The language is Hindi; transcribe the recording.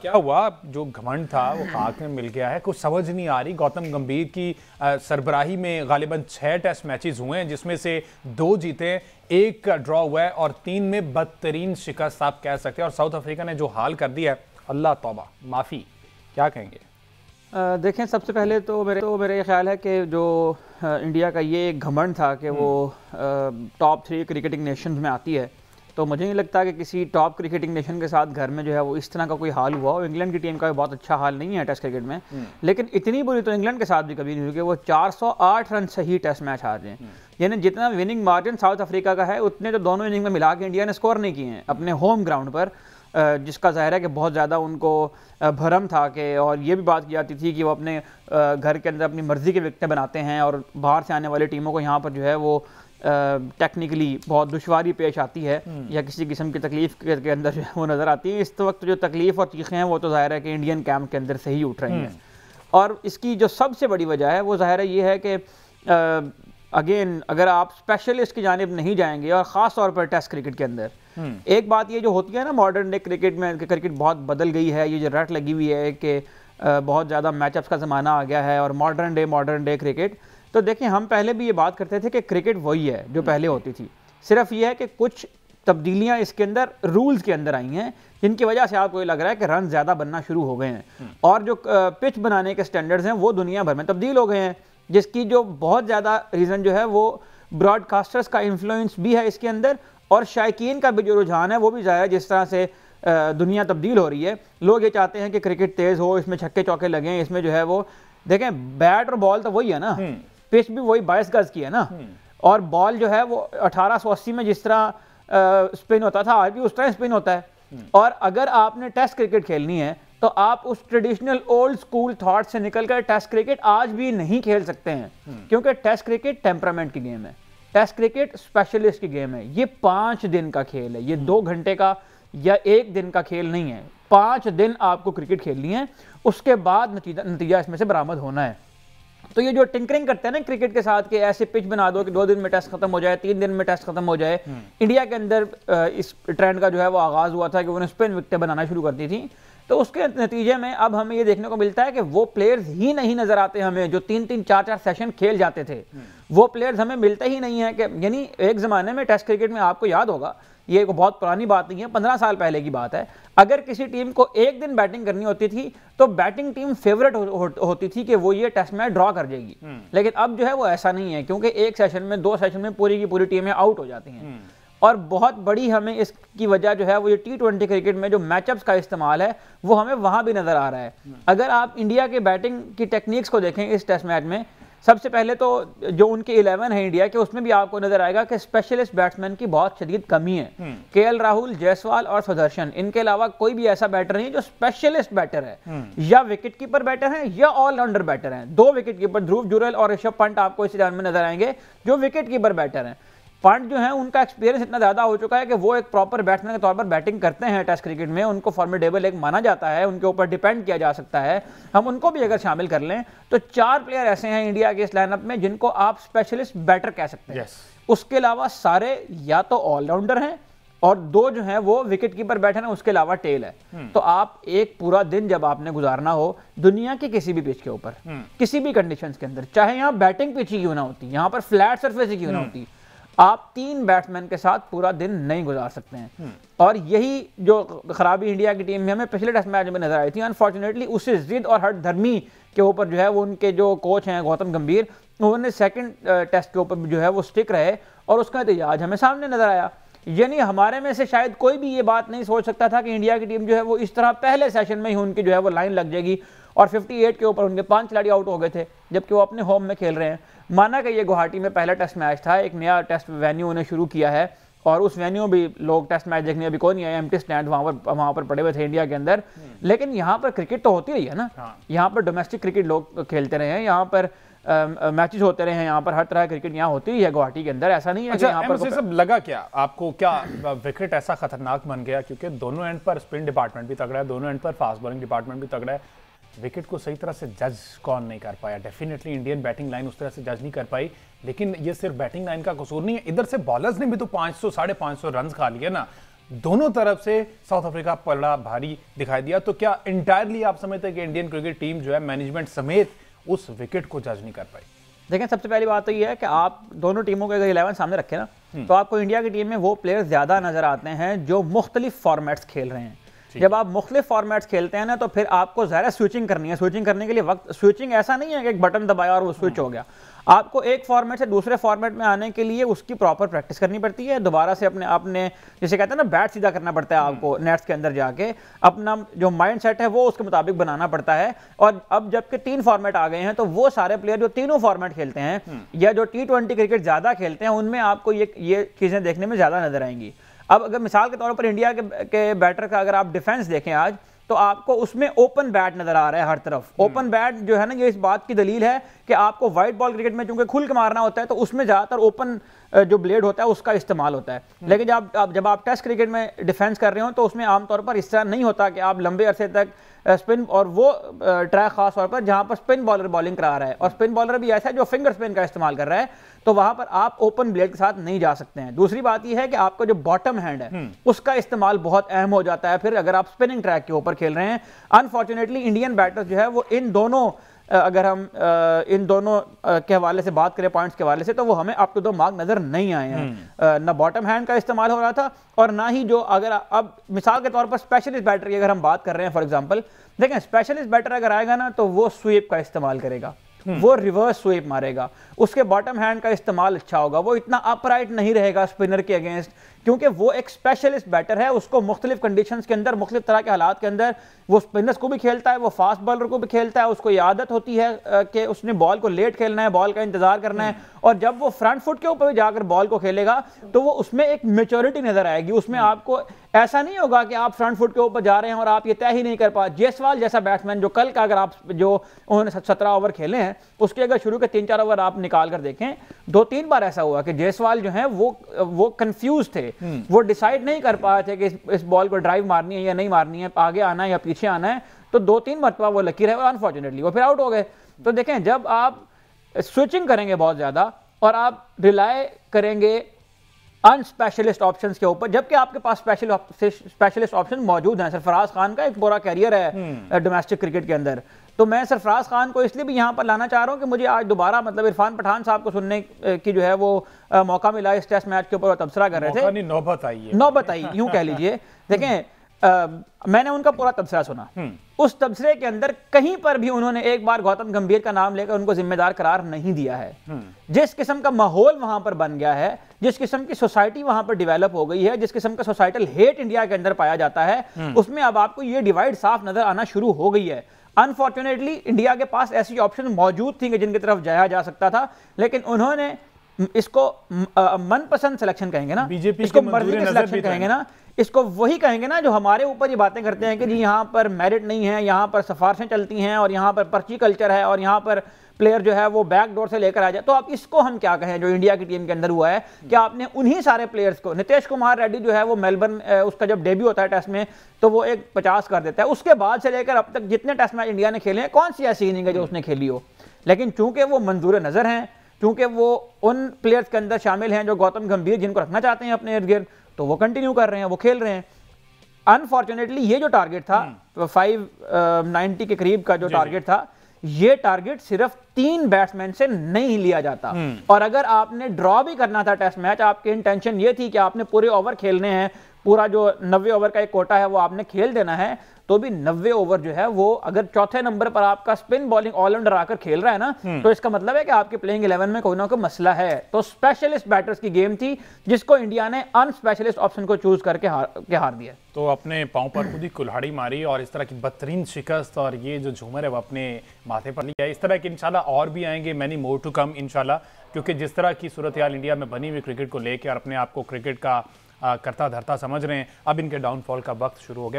क्या हुआ, जो घमंड था वो खाक में मिल गया है। कुछ समझ नहीं आ रही। गौतम गंभीर की सरबराही में गालिबन 6 टेस्ट मैचेस हुए हैं, जिसमें से 2 जीते, 1 का ड्रॉ हुआ है और 3 में बदतरीन शिकस्त आप कह सकते हैं। और साउथ अफ्रीका ने जो हाल कर दिया है, अल्लाह तौबा माफ़ी, क्या कहेंगे? देखें, सबसे पहले तो मेरे ये ख्याल है कि जो इंडिया का ये घमंड था कि वो टॉप 3 क्रिकेटिंग नेशंस में आती है, तो मुझे नहीं लगता कि किसी टॉप क्रिकेटिंग नेशन के साथ घर में जो है वो इस तरह का कोई हाल हुआ हो। इंग्लैंड की टीम का भी बहुत अच्छा हाल नहीं है टेस्ट क्रिकेट में, लेकिन इतनी बुरी तो इंग्लैंड के साथ भी कभी नहीं हुई कि वो 408 रन सही टेस्ट मैच हार जाएं। यानी जितना विनिंग मार्जिन साउथ अफ्रीका का है, उतने तो दोनों इनिंग में मिला के इंडिया ने स्कोर नहीं किए हैं अपने होम ग्राउंड पर, जिसका ज़ाहिर है कि बहुत ज़्यादा उनको भरम था कि, और ये भी बात की जाती थी कि वो अपने घर के अंदर अपनी मर्ज़ी के विकेटें बनाते हैं और बाहर से आने वाली टीमों को यहाँ पर जो है वो टेक्निकली बहुत दुश्वारी पेश आती है या किसी किस्म की तकलीफ के अंदर जो है वो नज़र आती है। इस वक्त जो तकलीफ और चीखें हैं वो तो ज़ाहिर है कि इंडियन कैंप के अंदर से ही उठ रही हैं, और इसकी जो सबसे बड़ी वजह है वो ज़ाहिर है ये है कि अगेन अगर आप स्पेशलिस्ट की जानिब नहीं जाएंगे, और ख़ास तौर पर टेस्ट क्रिकेट के अंदर एक बात ये जो होती है ना, मॉडर्न डे क्रिकेट में क्रिकेट बहुत बदल गई है, ये जो रट लगी हुई है कि बहुत ज़्यादा मैचअप्स का ज़माना आ गया है और मॉडर्न डे क्रिकेट। तो देखिए, हम पहले भी ये बात करते थे कि क्रिकेट वही है जो पहले होती थी, सिर्फ ये है कि कुछ तब्दीलियां इसके अंदर रूल्स के अंदर आई हैं, जिनकी वजह से आपको ये लग रहा है कि रन ज़्यादा बनना शुरू हो गए हैं, और जो पिच बनाने के स्टैंडर्ड्स हैं वो दुनिया भर में तब्दील हो गए हैं, जिसकी जो बहुत ज़्यादा रीज़न जो है वो ब्रॉडकास्टर्स का इन्फ्लुएंस भी है इसके अंदर, और शायकीन का भी जो रुझान है वो भी ज़ाहिर है। जिस तरह से दुनिया तब्दील हो रही है, लोग ये चाहते हैं कि क्रिकेट तेज़ हो, इसमें छक्के चौके लगें, इसमें जो है वो देखें बैट और बॉल तो वही है ना, पिच भी वही 22 गज की है ना, और बॉल जो है वो 1880 में जिस तरह स्पिन होता था, आज भी उस तरह स्पिन होता है। और अगर आपने टेस्ट क्रिकेट खेलनी है तो आप उस ट्रेडिशनल ओल्ड स्कूल थॉट से निकलकर टेस्ट क्रिकेट आज भी नहीं खेल सकते हैं, क्योंकि टेस्ट क्रिकेट टेम्परामेंट की गेम है, टेस्ट क्रिकेट स्पेशलिस्ट की गेम है। ये 5 दिन का खेल है, ये 2 घंटे का या 1 दिन का खेल नहीं है। 5 दिन आपको क्रिकेट खेलनी है, उसके बाद नतीजा इसमें से बरामद होना है। तो ये जो टिंकरिंग करते हैं ना क्रिकेट के साथ कि ऐसे पिच बना दो कि 2 दिन में टेस्ट खत्म हो जाए, 3 दिन में टेस्ट खत्म हो जाए। इंडिया के अंदर इस ट्रेंड का जो है वो आगाज हुआ था कि उन्होंने स्पिन विकेटें बनाना शुरू कर दी थी, तो उसके नतीजे में अब हमें ये देखने को मिलता है कि वो प्लेयर्स ही नहीं नजर आते हमें जो 3-3, 4-4 सेशन खेल जाते थे। वो प्लेयर्स हमें मिलते ही नहीं है कि, यानी एक ज़माने में टेस्ट क्रिकेट में आपको याद होगा, ये एक बहुत पुरानी बात नहीं है, 15 साल पहले की बात है, अगर किसी टीम को एक दिन बैटिंग करनी होती थी तो बैटिंग टीम फेवरेट होती थी कि वो ये टेस्ट मैच ड्रॉ कर जाएगी। लेकिन अब जो है वो ऐसा नहीं है, क्योंकि एक सेशन में, 2 सेशन में पूरी की पूरी टीमें आउट हो जाती हैं। और बहुत बड़ी हमें इसकी वजह जो है वो ये T20 क्रिकेट में जो मैचअप्स का इस्तेमाल है वो हमें वहां भी नजर आ रहा है। अगर आप इंडिया के बैटिंग की टेक्निक्स को देखें इस टेस्ट मैच में, सबसे पहले तो जो उनके 11 है इंडिया के, उसमें भी आपको नजर आएगा कि स्पेशलिस्ट बैट्समैन की बहुत शदीद कमी है। KL राहुल, जायसवाल और सुदर्शन, इनके अलावा कोई भी ऐसा बैटर नहीं है जो स्पेशलिस्ट बैटर है, या विकेट कीपर बैटर है या ऑलराउंडर बैटर है। 2 विकेट कीपर ध्रुव जुरैल और ऋषभ पंत आपको इस मैदान में नजर आएंगे जो विकेट कीपर बैटर हैं। पंत जो है उनका एक्सपीरियंस इतना ज़्यादा हो चुका है कि वो एक प्रॉपर बैट्समैन के तौर पर बैटिंग करते हैं टेस्ट क्रिकेट में, उनको फॉर्मिडेबल एक माना जाता है, उनके ऊपर डिपेंड किया जा सकता है। हम उनको भी अगर शामिल कर लें तो 4 प्लेयर ऐसे हैं इंडिया के इस लाइनअप में जिनको आप स्पेशलिस्ट बैटर कह सकते हैं। उसके अलावा सारे या तो ऑलराउंडर हैं और 2 जो हैं वो विकेट कीपर बैठे हैं, उसके अलावा टेल है। तो आप एक पूरा दिन जब आपने गुजारना हो दुनिया के किसी भी पिच के ऊपर, किसी भी कंडीशंस के अंदर, चाहे यहाँ बैटिंग पिच ही क्यों ना होती, यहाँ पर फ्लैट सरफेस ही क्यों ना होती, आप 3 बैट्समैन के साथ पूरा दिन नहीं गुजार सकते हैं। और यही जो खराबी इंडिया की टीम में हमें पिछले टेस्ट मैच में नजर आई थी। अनफॉर्चुनेटली उसी जिद और हट धर्मी के ऊपर जो है वो उनके जो कोच हैं गौतम गंभीर, उन्होंने सेकंड टेस्ट के ऊपर जो है वो स्टिक रहे और उसका नतीजा आज हमें सामने नजर आया। यानी हमारे में से शायद कोई भी ये बात नहीं सोच सकता था कि इंडिया की टीम जो है वो इस तरह पहले सेशन में ही उनकी जो है वो लाइन लग जाएगी और 58 के ऊपर उनके 5 खिलाड़ी आउट हो गए थे, जबकि वो अपने होम में खेल रहे हैं। माना कि ये गुवाहाटी में पहला टेस्ट मैच था, एक नया टेस्ट वेन्यू उन्हें शुरू किया है और उस वेन्यू भी लोग टेस्ट मैच देखने अभी कोई नहीं आए, एम्प्टी स्टैंड वहां पर पड़े हुए थे इंडिया के अंदर। लेकिन यहाँ पर क्रिकेट तो होती रही है ना, यहाँ पर डोमेस्टिक क्रिकेट लोग खेलते रहे हैं, यहाँ पर मैचेस होते रहे हैं, यहाँ पर हर तरह क्रिकेट यहाँ होती है गुवाहाटी के अंदर, ऐसा नहीं है। अच्छा, यहाँ पर सब लगा क्या आपको, क्या विकेट ऐसा खतरनाक बन गया? क्योंकि दोनों एंड पर स्पिन डिपार्टमेंट भी तगड़ा है, दोनों एंड पर फास्ट बॉलिंग डिपार्टमेंट भी तगड़ा है, विकेट को सही तरह से जज कौन नहीं कर पाया? डेफिनेटली इंडियन बैटिंग लाइन उस तरह से जज नहीं कर पाई, लेकिन ये सिर्फ बैटिंग लाइन का कसूर नहीं है, इधर से बॉलर्स ने भी तो 500 550 रन खा लिए ना। दोनों तरफ से साउथ अफ्रीका पलड़ा भारी दिखाई दिया। तो क्या इंटायरली आप समझते हैं कि इंडियन क्रिकेट टीम जो है मैनेजमेंट समेत उस विकेट को जज नहीं कर पाई? देखें, सबसे पहली बात तो ये है कि आप दोनों टीमों के अगर 11 सामने रखें ना, तो आपको इंडिया की टीम में वो प्लेयर्स ज़्यादा नजर आते हैं जो मुख्तलिफ फॉर्मेट्स खेल रहे हैं। जब आप मुख्तलिफ फॉर्मेट्स खेलते हैं ना, तो फिर आपको ज़्यादा स्विचिंग करनी है। स्विचिंग करने के लिए वक्त, स्विचिंग ऐसा नहीं है कि एक बटन दबाया और वो स्विच हो गया। आपको एक फॉर्मेट से दूसरे फॉर्मेट में आने के लिए उसकी प्रॉपर प्रैक्टिस करनी पड़ती है। दोबारा से आपने जिसे कहते हैं ना, बैट सीधा करना पड़ता है आपको, नेट्स के अंदर जाके अपना जो माइंड सेट है वो उसके मुताबिक बनाना पड़ता है। और अब जबकि 3 फॉर्मेट आ गए हैं, तो वो सारे प्लेयर जो तीनों फॉर्मेट खेलते हैं या जो T20 क्रिकेट ज़्यादा खेलते हैं, उनमें आपको ये चीज़ें देखने में ज़्यादा नजर आएंगी। अब अगर मिसाल के तौर पर इंडिया के बैटर का अगर आप डिफेंस देखें आज, तो आपको उसमें ओपन बैट नजर आ रहा है हर तरफ। ओपन बैट जो है ना, ये इस बात की दलील है कि आपको वाइट बॉल क्रिकेट में चूंकि खुल के मारना होता है, तो उसमें ज्यादातर ओपन जो ब्लेड होता है उसका इस्तेमाल होता है। लेकिन जब आप टेस्ट क्रिकेट में डिफेंस कर रहे हो, तो उसमें आमतौर पर इस तरह नहीं होता कि आप लंबे अरसे तक स्पिन, और वो ट्रैक खास तौर पर जहां पर स्पिन बॉलर बॉलिंग करा रहा है, और स्पिन बॉलर भी ऐसा है जो फिंगर स्पिन का इस्तेमाल कर रहा है, तो वहां पर आप ओपन ब्लेड के साथ नहीं जा सकते हैं। दूसरी बात यह है कि आपका जो बॉटम हैंड है उसका इस्तेमाल बहुत अहम हो जाता है फिर अगर आप स्पिनिंग ट्रैक के ऊपर खेल रहे हैं। अनफॉर्चुनेटली इंडियन बैटर्स जो है वो इन दोनों, अगर हम इन दोनों के हवाले से बात करें, पॉइंट्स के हवाले से, तो वो हमें अप टू द मार्क नजर नहीं आए हैं। ना बॉटम हैंड का इस्तेमाल हो रहा था, और ना ही जो, अगर अब मिसाल के तौर पर स्पेशलिस्ट बैटर की अगर हम बात कर रहे हैं, फॉर एग्जांपल देखें, स्पेशलिस्ट बैटर अगर आएगा ना, तो वो स्वीप का इस्तेमाल करेगा, वो रिवर्स स्वीप मारेगा, उसके बॉटम हैंड का इस्तेमाल अच्छा होगा, वो इतना अपराइट नहीं रहेगा स्पिनर के अगेंस्ट, क्योंकि वो एक स्पेशलिस्ट बैटर है। उसको मुख्तलिफ कंडीशंस के अंदर, मुख्तलिफ तरह के हालात के अंदर वो स्पिनर्स को भी खेलता है, वो फास्ट बॉलर को भी खेलता है। उसको ये आदत होती है कि उसने बॉल को लेट खेलना है, बॉल का इंतजार करना है, और जब वो फ्रंट फुट के ऊपर जाकर बॉल को खेलेगा, तो वो उसमें एक मैच्योरिटी नजर आएगी। उसमें आपको ऐसा नहीं होगा कि आप फ्रंट फुट के ऊपर जा रहे हैं और आप ये तय ही नहीं कर पाए। जायसवाल जैसा बैट्समैन, जो कल का, अगर आप जो उन्होंने 17 ओवर खेले हैं, उसके अगर शुरू के 3-4 ओवर आप निकाल कर देखें, 2-3 बार ऐसा हुआ कि जायसवाल जो है वो कंफ्यूज थे, वो डिसाइड नहीं कर पाए थे कि इस बॉल को ड्राइव मारनी है या नहीं मारनी है, आगे आना है या पीछे आना है। तो 2-3 मरतबा वो लकी रहे और अनफॉर्चुनेटली वो फिर आउट हो गए। तो देखें, जब आप स्विचिंग करेंगे बहुत ज्यादा और आप रिलाय करेंगे अनस्पेशलिस्ट ऑप्शंस के ऊपर, जबकि आपके पास स्पेशलिस्ट ऑप्शन मौजूद हैं। सरफराज खान का एक पूरा कैरियर है डोमेस्टिक क्रिकेट के अंदर, तो मैं सरफराज खान को इसलिए भी यहाँ पर लाना चाह रहा हूँ कि मुझे आज दोबारा, मतलब इरफान पठान साहब को सुनने की जो है वो मौका मिला इस टेस्ट मैच के ऊपर, तबसरा कर रहे थे। नौबत आई यूं कह लीजिए। देखें, मैंने उनका पूरा तबसरा सुना। उस तबसरे के अंदर कहीं पर भी उन्होंने एक बार गौतम गंभीर का नाम लेकर उनको जिम्मेदार करार नहीं दिया है। जिस किस्म का माहौल वहां पर बन गया है, जिस किस्म की सोसाइटी वहां पर डेवलप हो गई है, जिस किस्म का सोसाइटल हेट इंडिया के अंदर पाया जाता है, उसमें अब आपको ये डिवाइड साफ नजर आना शुरू हो गई है। अनफॉर्चुनेटली इंडिया के पास ऐसी ऑप्शन मौजूद थी कि जिनकी तरफ जाया जा सकता था, लेकिन उन्होंने इसको मनपसंद सिलेक्शन कहेंगे ना, बीजेपी इसको मर्जी का सिलेक्शन कहेंगे ना, इसको वही कहेंगे ना जो हमारे ऊपर ये बातें करते हैं कि जी यहाँ पर मेरिट नहीं है, यहाँ पर सिफारिशें चलती हैं, और यहाँ पर पर्ची कल्चर है, और यहाँ पर प्लेयर जो है वो बैक डोर से लेकर आ जाए। तो अब इसको हम क्या कहें जो इंडिया की टीम के अंदर हुआ है कि आपने उन्हीं सारे प्लेयर्स को, नितेश कुमार रेड्डी जो है वो मेलबर्न, उसका जब डेब्यू होता है टेस्ट में, तो वो एक 50 कर देता है। उसके बाद से लेकर अब तक जितने टेस्ट मैच इंडिया ने खेले हैं, कौन सी ऐसी इनिंग है जो उसने खेली हो? लेकिन चूंकि वो मंजूर नजर हैं, क्योंकि वो उन प्लेयर्स के अंदर शामिल हैं जो गौतम गंभीर जिनको रखना चाहते हैं अपने इर्द गिर्द, तो वो कंटिन्यू कर रहे हैं, वो खेल रहे हैं। अनफॉर्चुनेटली ये जो टारगेट था 590 के करीब का जो टारगेट था, ये टारगेट सिर्फ 3 बैट्समैन से नहीं लिया जाता। और अगर आपने ड्रॉ भी करना था टेस्ट मैच, आपकी इंटेंशन ये थी कि आपने पूरे ओवर खेलने हैं, पूरा जो 90 ओवर का एक कोटा है वो आपने खेल देना है, तो भी 90 ओवर जो है वो, अगर चौथे नंबर पर आपका स्पिन बॉलिंग ऑलराउंडर आकर खेल रहा है ना, तो इसका मतलब है कि आपके प्लेइंग 11 में कोई ना कोई मसला है। तो स्पेशलिस्ट बैटर्स की गेम थी, जिसको इंडिया ने अनस्पेशलिस्ट ऑप्शन को चूज करके हार दिया। तो अपने पांव पर खुद ही कुल्हाड़ी मारी और इस तरह की बदतरीन शिकस्त, और ये जो झूमर है वो अपने माथे पर लिया। इस तरह के इंशाल्लाह और भी आएंगे, मैनी मोर टू कम इंशाल्लाह, क्योंकि जिस तरह की सूरत हाल इंडिया में बनी हुई क्रिकेट को लेकर, अपने आप को क्रिकेट का करता धरता समझ रहे हैं, अब इनके डाउनफॉल का वक्त शुरू हो गया।